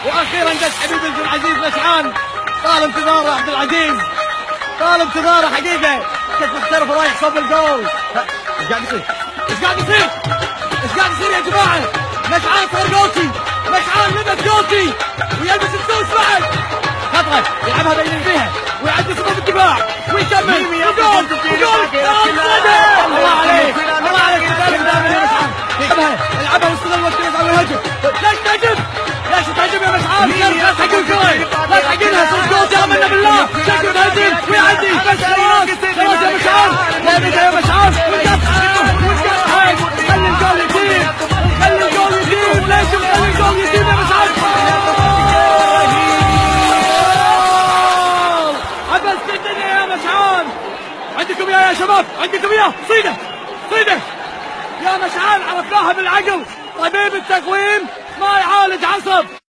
واخيرا جت حبيبي عبد العزيز مشعان. طال انتظاره عبد العزيز، طال انتظاره حقيقه. كيف محترف رايح صوب الجول. ايش قاعد يصير؟ ايش قاعد يصير؟ ايش قاعد يصير يا جماعه؟ مشعان صار جولتي، مشعان لبس جولتي ويلبس السوس بعد. خطره يلعبها بين يديها ويعدي صفوف الدفاع ويكمل وجول وجول. الله عليك، الله عليك دائما يا مشعان. العبها واستغل وقت يسعى ويهجم. ليش تهجم؟ ليش تهجم يا مشعان؟ لا تحقق الكره، لا تحققها. صرت جول يا منا بالله. شكل تهجم ويعدي بس خلاص خلاص يا مشعان. لا يا مشعان خلي الجول يتيم، خلي الجول يتيم. ليش خلي الجول يتيم يا مشعان؟ عبست الدنيا يا مشعان. عندكم يا شباب، عندكم اياه. صيده صيده يا مشعان. عرفناها بالعقل، طبيب التقويم ما يعالج عصب.